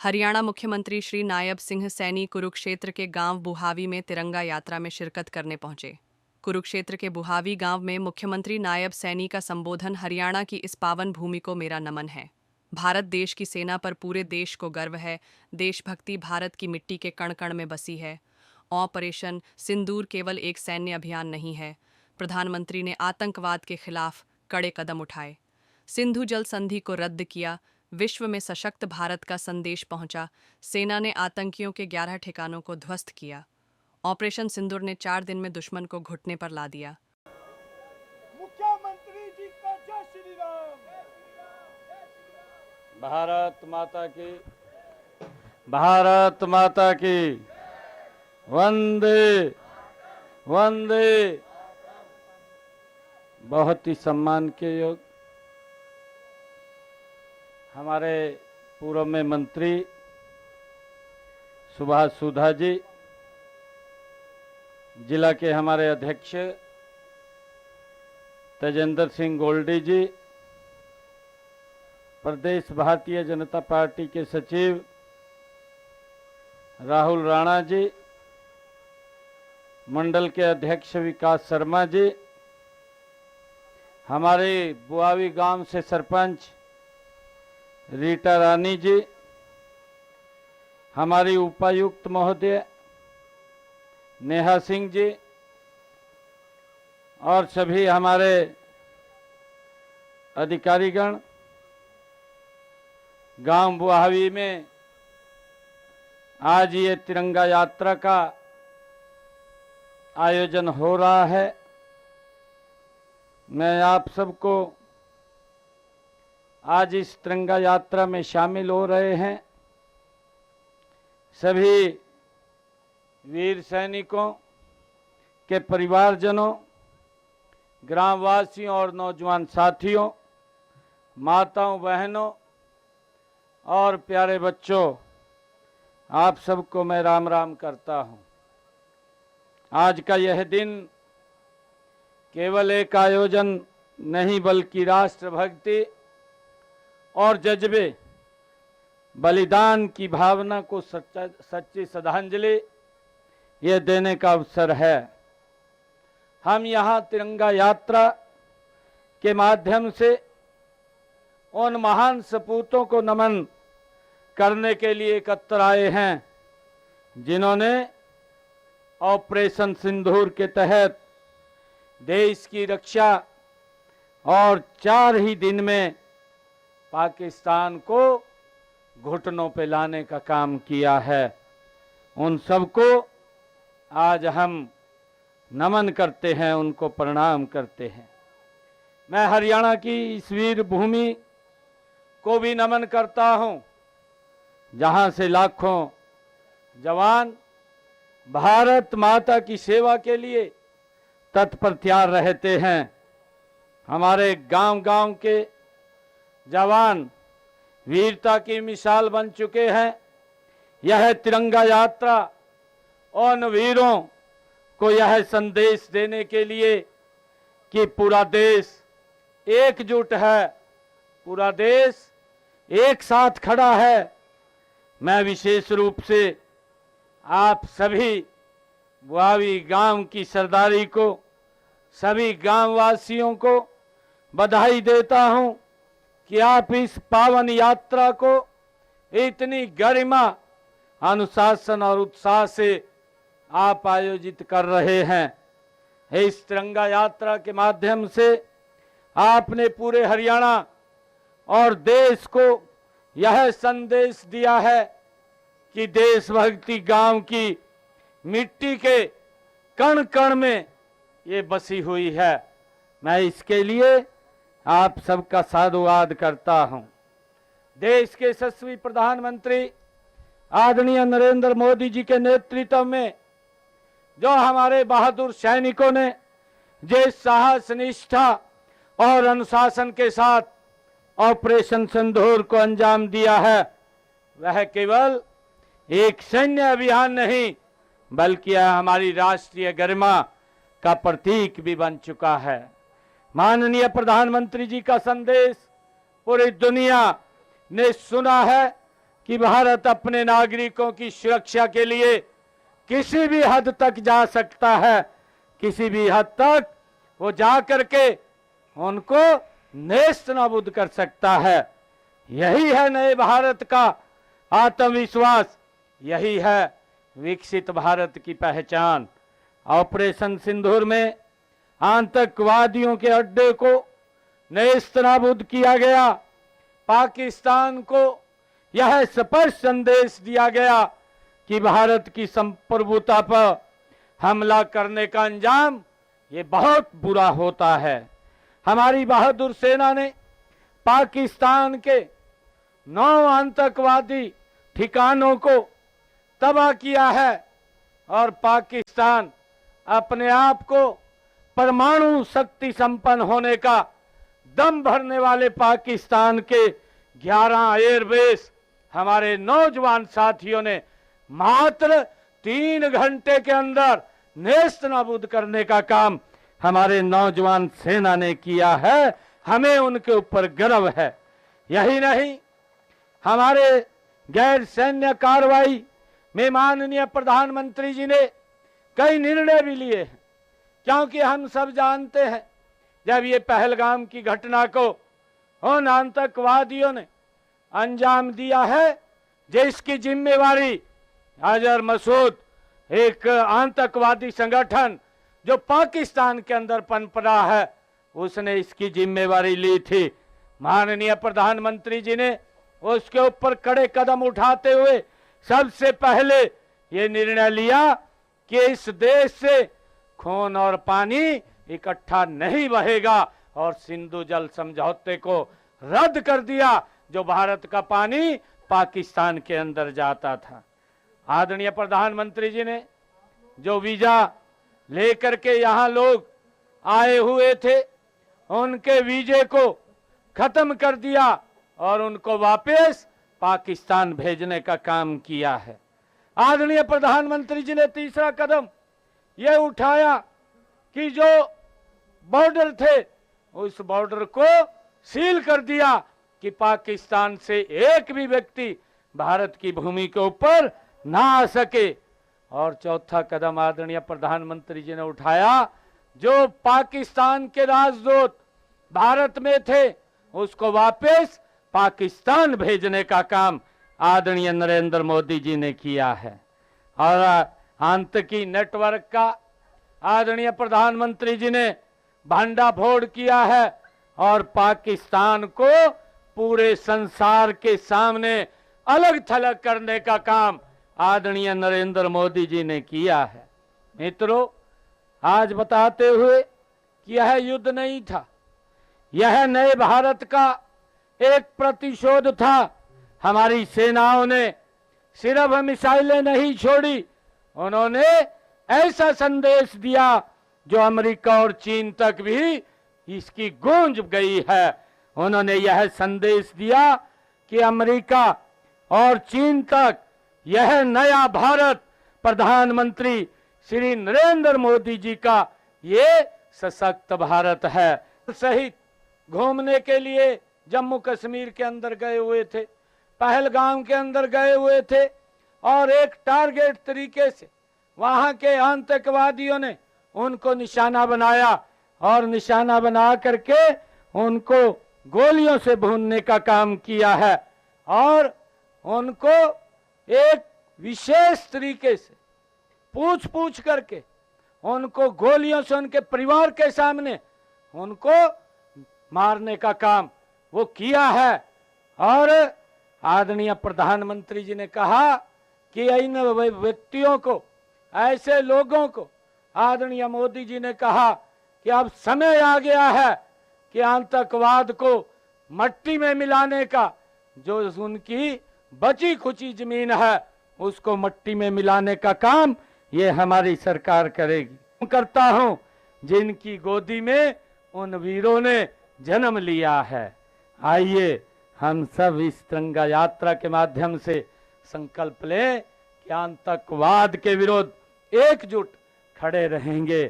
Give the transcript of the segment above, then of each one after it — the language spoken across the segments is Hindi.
हरियाणा मुख्यमंत्री श्री नायब सिंह सैनी कुरुक्षेत्र के गांव बुहावी में तिरंगा यात्रा में शिरकत करने पहुंचे। कुरुक्षेत्र के बुहावी गांव में मुख्यमंत्री नायब सैनी का संबोधन हरियाणा की इस पावन भूमि को मेरा नमन है। भारत देश की सेना पर पूरे देश को गर्व है। देशभक्ति भारत की मिट्टी के कण कण में बसी है। ऑपरेशन सिंदूर केवल एक सैन्य अभियान नहीं है। प्रधानमंत्री ने आतंकवाद के खिलाफ कड़े कदम उठाए, सिंधु जल संधि को रद्द किया, विश्व में सशक्त भारत का संदेश पहुंचा। सेना ने आतंकियों के 11 ठिकानों को ध्वस्त किया। ऑपरेशन सिंदूर ने 4 दिन में दुश्मन को घुटने पर ला दिया। मुख्यमंत्री जी का जय श्री राम। भारत माता की, भारत माता की, वंदे वंदे। बहुत ही सम्मान के योग हमारे पूर्व में मंत्री सुभाष सुधा जी, जिला के हमारे अध्यक्ष तेजेंद्र सिंह गोल्डी जी, प्रदेश भारतीय जनता पार्टी के सचिव राहुल राणा जी, मंडल के अध्यक्ष विकास शर्मा जी, हमारे बुआवी गांव से सरपंच रीटा रानी जी, हमारी उपायुक्त महोदय नेहा सिंह जी और सभी हमारे अधिकारीगण, गांव बुहावी में आज ये तिरंगा यात्रा का आयोजन हो रहा है। मैं आप सबको आज इस तिरंगा यात्रा में शामिल हो रहे हैं सभी वीर सैनिकों के परिवारजनों, ग्रामवासियों और नौजवान साथियों, माताओं बहनों और प्यारे बच्चों, आप सबको मैं राम राम करता हूं। आज का यह दिन केवल एक आयोजन नहीं बल्कि राष्ट्रभक्ति और जज्बे, बलिदान की भावना को सच्ची श्रद्धांजलि ये देने का अवसर है। हम यहाँ तिरंगा यात्रा के माध्यम से उन महान सपूतों को नमन करने के लिए एकत्र आए हैं जिन्होंने ऑपरेशन सिंदूर के तहत देश की रक्षा और 4 ही दिन में पाकिस्तान को घुटनों पे लाने का काम किया है। उन सबको आज हम नमन करते हैं, उनको प्रणाम करते हैं। मैं हरियाणा की इस वीर भूमि को भी नमन करता हूं, जहां से लाखों जवान भारत माता की सेवा के लिए तत्पर तैयार रहते हैं। हमारे गांव-गांव के जवान वीरता की मिसाल बन चुके हैं। यह तिरंगा यात्रा उन वीरों को यह संदेश देने के लिए कि पूरा देश एकजुट है, पूरा देश एक साथ खड़ा है। मैं विशेष रूप से आप सभी बुआवी गांव की सरदारी को, सभी गांववासियों को बधाई देता हूं कि आप इस पावन यात्रा को इतनी गरिमा, अनुशासन और उत्साह से आप आयोजित कर रहे हैं। इस तिरंगा यात्रा के माध्यम से आपने पूरे हरियाणा और देश को यह संदेश दिया है कि देशभक्ति गांव की मिट्टी के कण कण में ये बसी हुई है। मैं इसके लिए आप सबका साधुवाद करता हूं। देश के यशस्वी प्रधानमंत्री आदरणीय नरेंद्र मोदी जी के नेतृत्व में जो हमारे बहादुर सैनिकों ने जिस साहस, निष्ठा और अनुशासन के साथ ऑपरेशन सिंदूर को अंजाम दिया है, वह केवल एक सैन्य अभियान नहीं बल्कि हमारी राष्ट्रीय गरिमा का प्रतीक भी बन चुका है। माननीय प्रधानमंत्री जी का संदेश पूरी दुनिया ने सुना है, कि भारत अपने नागरिकों की सुरक्षा के लिए किसी भी हद तक जा सकता है, किसी भी हद तक वो जा करके उनको नेस्त नाबूद कर सकता है। यही है नए भारत का आत्मविश्वास, यही है विकसित भारत की पहचान। ऑपरेशन सिंदूर में आतंकवादियों के अड्डे को नेस्त नाबूद किया गया। पाकिस्तान को यह स्पष्ट संदेश दिया गया कि भारत की संप्रभुता पर हमला करने का अंजाम ये बहुत बुरा होता है। हमारी बहादुर सेना ने पाकिस्तान के 9 आतंकवादी ठिकानों को तबाह किया है और पाकिस्तान अपने आप को परमाणु शक्ति संपन्न होने का दम भरने वाले पाकिस्तान के 11 एयरबेस हमारे नौजवान साथियों ने मात्र 3 घंटे के अंदर नेस्त नाबूद करने का काम हमारे नौजवान सेना ने किया है। हमें उनके ऊपर गर्व है। यही नहीं, हमारे गैर सैन्य कार्रवाई में माननीय प्रधानमंत्री जी ने कई निर्णय भी लिए हैं, क्योंकि हम सब जानते हैं जब ये पहलगाम की घटना को उन आतंकवादियों ने अंजाम दिया है जिसकी जिम्मेवारी अजहर मसूद एक आतंकवादी संगठन जो पाकिस्तान के अंदर पनप रहा है, उसने इसकी जिम्मेवारी ली थी। माननीय प्रधानमंत्री जी ने उसके ऊपर कड़े कदम उठाते हुए सबसे पहले ये निर्णय लिया कि इस देश से खून और पानी इकट्ठा नहीं बहेगा और सिंधु जल समझौते को रद्द कर दिया, जो भारत का पानी पाकिस्तान के अंदर जाता था। आदरणीय प्रधानमंत्री जी ने जो वीजा लेकर के यहाँ लोग आए हुए थे, उनके वीजे को खत्म कर दिया और उनको वापस पाकिस्तान भेजने का काम किया है। आदरणीय प्रधानमंत्री जी ने तीसरा कदम यह उठाया कि जो बॉर्डर थे उस बॉर्डर को सील कर दिया कि पाकिस्तान से एक भी व्यक्ति भारत की भूमि के ऊपर ना आ सके। और चौथा कदम आदरणीय प्रधानमंत्री जी ने उठाया, जो पाकिस्तान के राजदूत भारत में थे उसको वापस पाकिस्तान भेजने का काम आदरणीय नरेंद्र मोदी जी ने किया है। और आतंकी नेटवर्क का आदरणीय प्रधानमंत्री जी ने भंडाफोड़ किया है और पाकिस्तान को पूरे संसार के सामने अलग थलग करने का काम आदरणीय नरेंद्र मोदी जी ने किया है। मित्रों, आज बताते हुए कि यह युद्ध नहीं था, यह नए भारत का एक प्रतिशोध था। हमारी सेनाओं ने सिर्फ मिसाइलें नहीं छोड़ी, उन्होंने ऐसा संदेश दिया जो अमेरिका और चीन तक भी इसकी गूंज गई है। उन्होंने यह संदेश दिया कि अमेरिका और चीन तक यह नया भारत प्रधानमंत्री श्री नरेंद्र मोदी जी का ये सशक्त भारत है। सहित घूमने के लिए जम्मू कश्मीर के अंदर गए हुए थे, पहलगाम के अंदर गए हुए थे और एक टारगेट तरीके से वहां के आतंकवादियों ने उनको निशाना बनाया और निशाना बना करके उनको गोलियों से भूनने का काम किया है और उनको एक विशेष तरीके से पूछ पूछ करके उनको गोलियों से उनके परिवार के सामने उनको मारने का काम वो किया है। और आदरणीय प्रधानमंत्री जी ने कहा कि इन व्यक्तियों को, ऐसे लोगों को, आदरणीय मोदी जी ने कहा कि अब समय आ गया है कि आतंकवाद को मट्टी में मिलाने का, जो उनकी बची खुची जमीन है उसको मट्टी में मिलाने का काम ये हमारी सरकार करेगी। करता हूं जिनकी गोदी में उन वीरों ने जन्म लिया है। आइए हम सब इस तिरंगा यात्रा के माध्यम से संकल्प लें कि आतंकवाद के विरुद्ध एकजुट खड़े रहेंगे।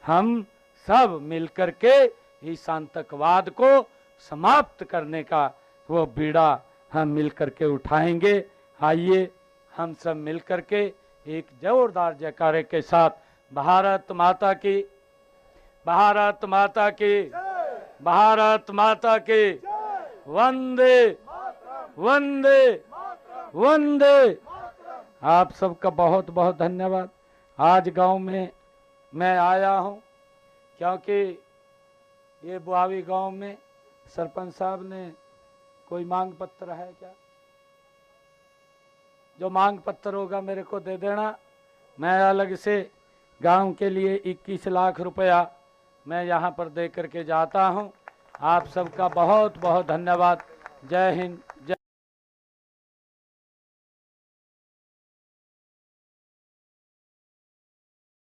हम सब मिलकर के इस आतंकवाद को समाप्त करने का वो बीड़ा हम मिलकर के उठाएंगे। आइए हम सब मिल करके एक जोरदार जयकारे के साथ भारत माता की, भारत माता की, भारत माता की, वंदे वंदे वंदे। आप सबका बहुत बहुत धन्यवाद। आज गांव में मैं आया हूं क्योंकि ये बुहावी गांव में सरपंच साहब ने कोई मांग पत्र है क्या? जो मांग पत्र होगा मेरे को दे देना। मैं अलग से गांव के लिए 21 लाख रुपया मैं यहाँ पर दे करके जाता हूँ। आप सबका बहुत बहुत धन्यवाद। जय हिंद,